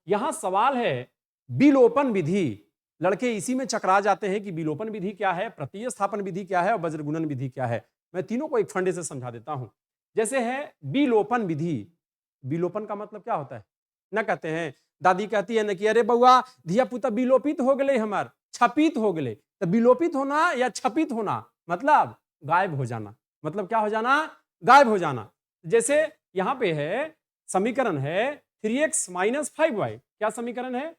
यहां सवाल है विलोपन विधि। लड़के इसी में चकरा जाते हैं कि विलोपन विधि क्या है, प्रतिस्थापन विधि क्या है और वज्रगुणन विधि क्या है। मैं तीनों को एक फंडे से समझा देता हूं। जैसे है विलोपन विधि। विलोपन का मतलब क्या होता है ना, कहते हैं दादी कहती है ना कि अरे बउआ धिया पुता विलोपित हो गए, हमार छपित हो गए। तो विलोपित होना या छपित होना मतलब गायब हो जाना। मतलब क्या हो जाना, गायब हो जाना। जैसे यहां पे है समीकरण है 3x माइनस 5y। क्या समीकरण है,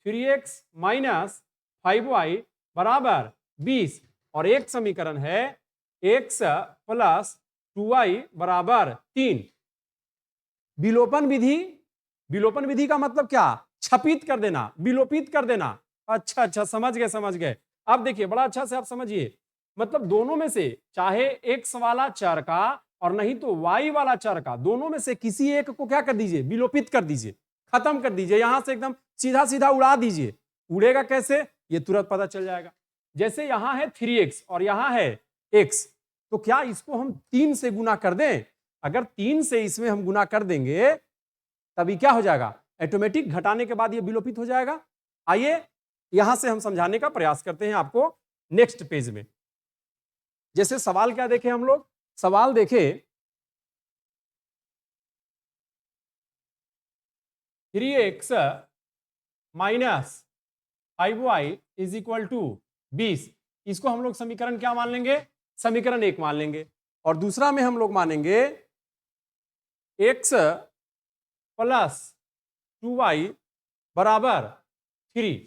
3x माइनस 5y बराबर 20। और एक समीकरण है x प्लस 2y बराबर 3। विलोपन विधि, विलोपन विधि का मतलब क्या, छपित कर देना, विलोपित कर देना। अच्छा अच्छा, समझ गए समझ गए। अब देखिए बड़ा अच्छा से आप समझिए, मतलब दोनों में से चाहे x वाला चर का और नहीं तो y वाला चर का, दोनों में से किसी एक को क्या कर दीजिए, विलोपित कर दीजिए, खत्म कर दीजिए, यहां से एकदम सीधा सीधा उड़ा दीजिए। उड़ेगा कैसे, ये तुरंत पता चल जाएगा। जैसे यहां है 3x और यहां है x, तो क्या इसको हम 3 से गुना कर दें। अगर 3 से इसमें हम गुना कर देंगे तभी क्या हो जाएगा, ऑटोमेटिक घटाने के बाद ये विलोपित हो जाएगा। आइए यहां से हम समझाने का प्रयास करते हैं आपको नेक्स्ट पेज में। जैसे सवाल क्या देखे हम लोग, सवाल देखे 3x minus 5y is equal to 20। इसको हम लोग समीकरण क्या मान लेंगे, समीकरण 1 मान लेंगे। और दूसरा में हम लोग मानेंगे x प्लस 2y बराबर 3।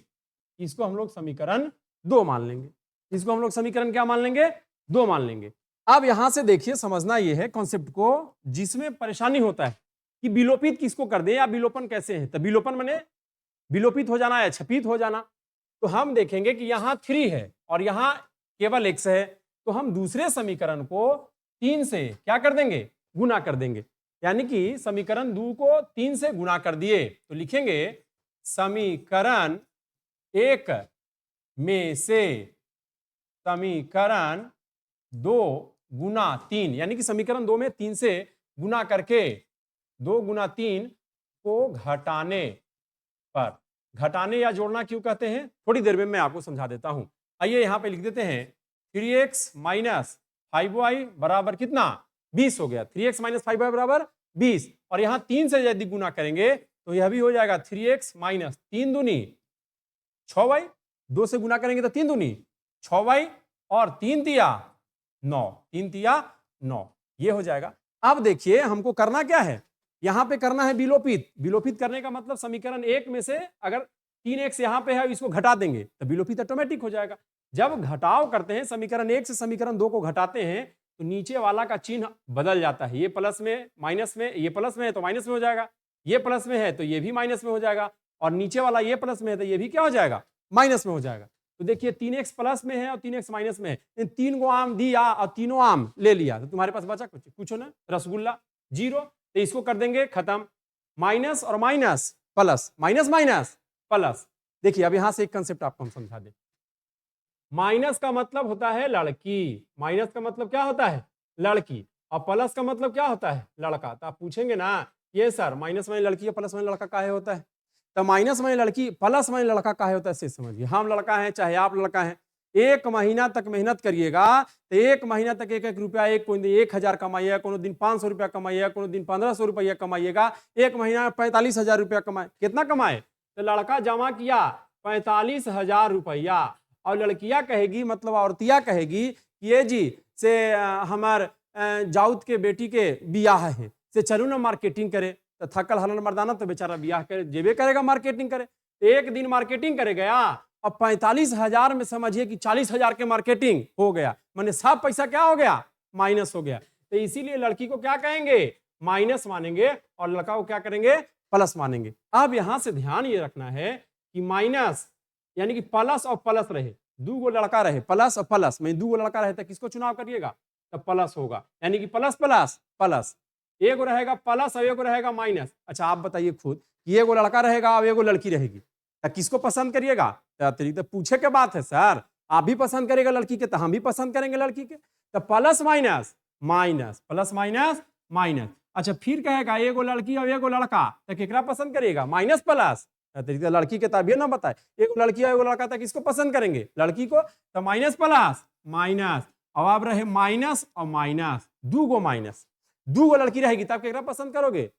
इसको हम लोग समीकरण 2 मान लेंगे। इसको हम लोग समीकरण क्या मान लेंगे, 2 मान लेंगे। अब यहां से देखिए समझना यह है कॉन्सेप्ट को, जिसमें परेशानी होता है कि विलोपित किसको कर दें या विलोपन कैसे है। तो विलोपन माने विलोपित हो जाना या छपित हो जाना। तो हम देखेंगे कि यहां 3 है और यहां केवल x है, तो हम दूसरे समीकरण को 3 से क्या कर देंगे, गुना कर देंगे। यानी कि समीकरण 2 को 3 से गुना कर दिए तो लिखेंगे समीकरण 1 में से समीकरण 2 गुना 3, यानी कि समीकरण 2 में 3 से गुना करके 2 गुना 3 को घटाने पर, घटाने या जोड़ना क्यों कहते हैं थोड़ी देर में मैं आपको समझा देता हूं। आइए यहां पे लिख देते हैं 3x माइनस 5y बराबर कितना, 20 हो गया। 3x माइनस 5y बराबर 20। और यहां 3 से यदि गुना करेंगे तो यह भी हो जाएगा 3x माइनस 3 दूनी 6y। 2 से गुना करेंगे तो 3 दूनी 6y और 3 तिया 9, 3 तिया 9, ये हो जाएगा। अब देखिए हमको करना क्या है, यहां पे करना है विलोपित। विलोपित करने का मतलब समीकरण 1 में से अगर 3x यहां पे है इसको घटा देंगे तो विलोपित ऑटोमेटिक हो जाएगा। जब घटाव करते हैं समीकरण 1 से समीकरण 2 को घटाते हैं तो नीचे वाला का चिन्ह बदल जाता है। ये प्लस में माइनस में, ये प्लस में है तो माइनस में हो जाएगा, ये प्लस में है तो ये भी माइनस में हो जाएगा, और नीचे वाला ये प्लस में है तो ये भी क्या हो जाएगा, माइनस में हो जाएगा। तो देखिए 3x प्लस में है और 3x माइनस में है, इन 3 को आम दिया और तीनों आम ले लिया तो तुम्हारे पास बचा कुछ हो ना, रसगुल्ला 0। तो इसको कर देंगे खत्म, माइनस और minus plus, minus minus plus. देखिए अब यहां से एक कंसेप्ट आपको हम समझा दें। माइनस का मतलब होता है लड़की, माइनस का मतलब क्या होता है, लड़की, और प्लस का मतलब क्या होता है, लड़का। तो आप पूछेंगे ना ये सर माइनस में लड़की प्लस में लड़का काहे होता है, तो माइनस में लड़की प्लस में लड़का काहे होता है से समझिए। हम लड़का हैं चाहे आप लड़का हैं, 1 महीना तक मेहनत करिएगा तो 1 महीना तक 1-1 रुपया, एक कोई दिन 1000 कमाइएगा, कोनो दिन 500 रुपया कमाइएगा, कोनो दिन 1500 रुपया कमाइएगा, 1 महीना में 45,000 रुपया कमाए। कितना कमाए, तो लड़का जमा किया 45,000 रुपया और लड़कियां कहेगी मतलब औरतिया कहेगी ये जी से हमार जाउत के बेटी के बियाह है से चलू ना मार्केटिंग करे। तो थकल हलन मर्दाना तो बेचारा बियाह करे जेबे करेगा मार्केटिंग करे। एक दिन मार्केटिंग करे गया अब 45,000 में समझिए कि 40,000 के मार्केटिंग हो गया, मैंने सब पैसा क्या हो गया, माइनस हो गया। तो इसीलिए लड़की को क्या कहेंगे, माइनस मानेंगे, और लड़का को क्या करेंगे, प्लस मानेंगे। अब यहां से ध्यान ये रखना है कि माइनस यानी कि प्लस और प्लस रहे, 2 गो लड़का रहे प्लस और प्लस में 2 गो लड़का रहे तो किसको चुनाव करिएगा, तो प्लस होगा, यानी कि प्लस प्लस प्लस। एगो रहेगा प्लस और एगो रहेगा माइनस। अच्छा आप बताइए खुद कि एगो लड़का रहेगा और एगो लड़की रहेगी तो किसको पसंद करिएगा, तो पूछे के बात है सर, आप भी पसंद करेगा लड़की के तो हम भी पसंद करेंगे लड़की के। तो plus minus minus, plus minus minus. अच्छा फिर कहेगा एगो लड़की और एगो लड़का तो केकरा पसंद करिएगा, माइनस प्लस, तरीका लड़की के तभी ना बताए, एक लड़की है एगो लड़का था, किसको पसंद करेंगे? लड़की को। तो माइनस प्लस माइनस, अब रहे माइनस और माइनस, दूगो माइनस, दूगो लड़की रहेगी तब केकरा पसंद करोगे?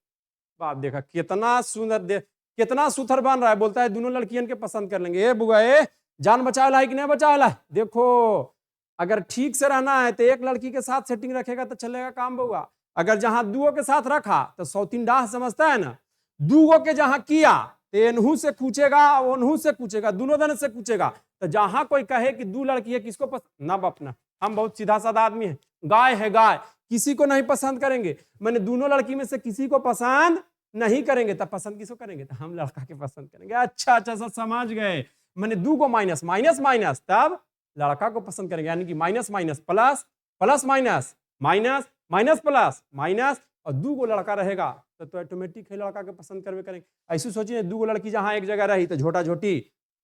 बाप देखा कितना सुंदर, कितना सुथर बन रहा है, बोलता है दोनों लड़कियन के पसंद कर लेंगे। ए बुआ ए, जान बचावेला है कि नहीं बचावेला है? देखो अगर ठीक से रहना है तो एक लड़की के साथ सेटिंग रखेगा तो चलेगा काम बउआ। अगर जहां दुओ के साथ रखा तो सौतीन डाह समझता है ना, दुगो के जहां किया तो एनहू से पूछेगा ओनहू से पूछेगा, दोनों दन से पूछेगा। तो जहां कोई कहे कि दो लड़की है किसको पसंद ना बपना, हम बहुत सीधा साधा आदमी है, गाय है गाय, किसी को नहीं पसंद करेंगे। मैंने दोनों लड़की में से किसी को पसंद नहीं करेंगे, तब पसंद किसको करेंगे? तो हम लड़का के पसंद करेंगे। अच्छा अच्छा सब समझ गए। मैंने दूगो माइनस माइनस माइनस, तब लड़का को पसंद करेंगे, यानी कि minus minus plus, plus minus minus, minus plus minus, और दूगो लड़का रहेगा तो ऑटोमेटिक है लड़का के पसंद करवे करेंगे। ऐसे सोचिए दूगो लड़की जहां एक जगह रही तो झोटा झोटी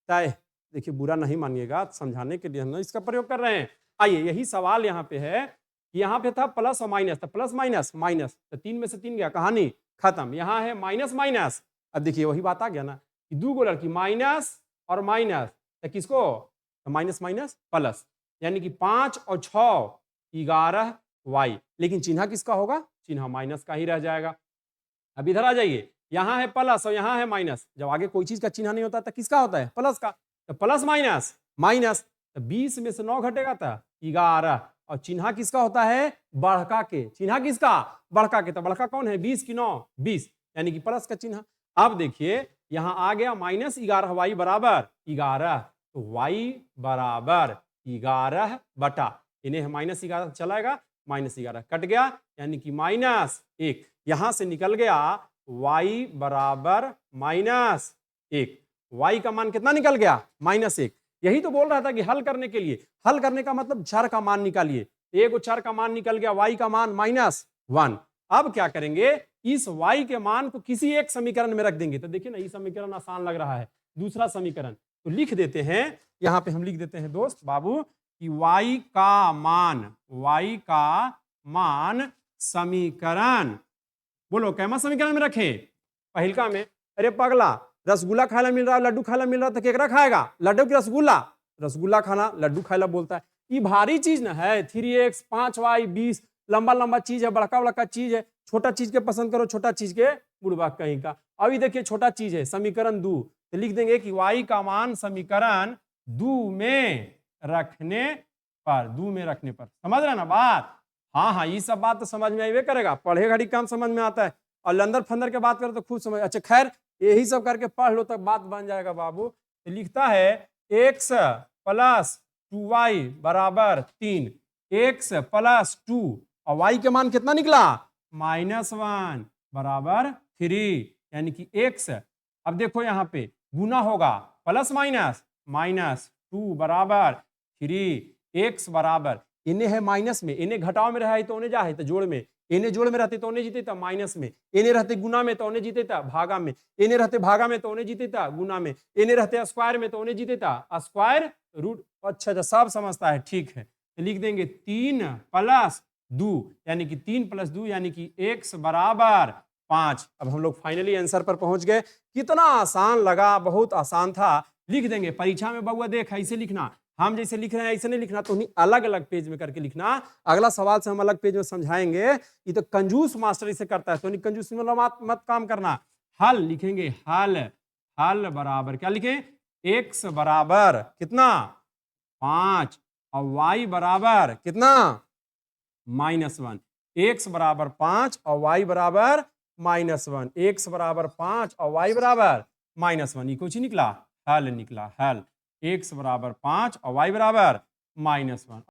तय, देखिए बुरा नहीं मानिएगा, समझाने के लिए हम इसका प्रयोग कर रहे हैं। आइए यही सवाल यहाँ पे है, यहाँ पे था प्लस और माइनस, तो प्लस माइनस माइनस, तो 3 में से 3 गया, कहानी खत्म। यहाँ है माइनस माइनस, अब देखिए वही बात आ गया ना कि दूगो लड़की माइनस और माइनस, तो किसको? तो माइनस माइनस प्लस, यानी कि 5 और 6 11 वाई, लेकिन चिन्ह किसका होगा? चिन्ह माइनस का ही रह जाएगा। अब इधर आ जाइए, यहाँ है प्लस और यहाँ है माइनस, जब आगे कोई चीज का चिन्ह नहीं होता तो किसका होता है? प्लस का। तो प्लस माइनस माइनस, तो 20 में से 9 घटेगा तो 11, और चिन्ह किसका होता है? बढ़का के। चिन्ह किसका? बढ़का के। तो बढ़का कौन है? 20 की 9 20, यानी कि प्लस का चिन्ह। अब देखिए यहाँ आ गया माइनस 11 वाई बराबर 11, तो वाई बराबर 11 बटा, इन्हें माइनस 11 चलाएगा, माइनस 11 कट गया, यानी कि माइनस 1, यहां से निकल गया y बराबर माइनस 1। y का मान कितना निकल गया? माइनस 1। यही तो बोल रहा था कि हल करने के लिए, हल करने का मतलब चर का मान निकालिए। एक चर का मान निकल गया, y का मान -1। अब क्या करेंगे? इस y के मान को किसी एक समीकरण में रख देंगे। तो देखिए ना, ये समीकरण आसान लग रहा है, दूसरा समीकरण तो लिख देते हैं, यहां पे हम लिख देते हैं दोस्त बाबू कि y का मान समीकरण, बोलो कैमा समीकरण में रखें? पहिलका में, अरे पगला रसगुल्ला खाना मिल रहा है, लड्डू खाना मिल रहा है, तो केकरा खाएगा? लड्डू की रसगुल्ला, रसगुल्ला खाना लड्डू खाना बोलता है। ये भारी चीज ना है, 3x 5y 20, लंबा लंबा चीज है, बड़का बड़का चीज है। छोटा चीज के पसंद करो, छोटा चीज के बुढ़वा कहीं का। अभी देखिए छोटा चीज है, समीकरण 2, तो लिख देंगे कि y का मान समीकरण 2 में रखने पर। समझ रहे ना बात? हाँ हाँ, ये सब बात तो समझ में आइए करेगा, पढ़े घड़ी कम समझ में आता है, और लंदर फंदर के बात करो तो खुद समझ। अच्छा खैर, यही सब करके पढ़ लो तब बात बन जाएगा बाबू। तो लिखता है x प्लस 2y बराबर 3, x प्लस 2, और y के मान कितना निकला? -1 बराबर 3, यानी कि x। अब देखो यहाँ पे गुना होगा, प्लस माइनस -2 बराबर 3, x बराबर, इन्हें है माइनस में, इन्हें घटाव में रहा है तो उन्हें जा है तो जोड़ में, इन्हें जोड़ में रहते तो उन्हें जीते था माइनस में, इन्हें रहते गुना में तो उन्हें जीते था भागा में, इन्हें रहते भागा में तो उन्हें जीते था गुना में, इन्हें रहते स्क्वायर में तो उन्हें जीते था स्क्वायर रूट। अच्छा अच्छा सब समझता है, ठीक है। तो लिख देंगे 3 प्लस 2, यानी कि 3 प्लस 2 यानी कि x बराबर 5। अब हम लोग फाइनली आंसर पर पहुंच गए। कितना आसान लगा, बहुत आसान था। लिख देंगे परीक्षा में बउआ, देख ऐसे लिखना, हम जैसे लिख रहे हैं ऐसे नहीं लिखना, तो उन्हीं अलग अलग पेज में करके लिखना। अगला सवाल से हम अलग पेज में समझाएंगे। ये तो कंजूस मास्टर इसे करता है, तो नहीं कंजूस मत काम करना। हल लिखेंगे, हल बराबर क्या लिखें? x बराबर कितना? 5, और y बराबर कितना? -1। x बराबर 5 और y बराबर -1, x बराबर 5 और y बराबर -1, ये कुछ निकला? हल निकला, हल x बराबर 5 और y बराबर -1।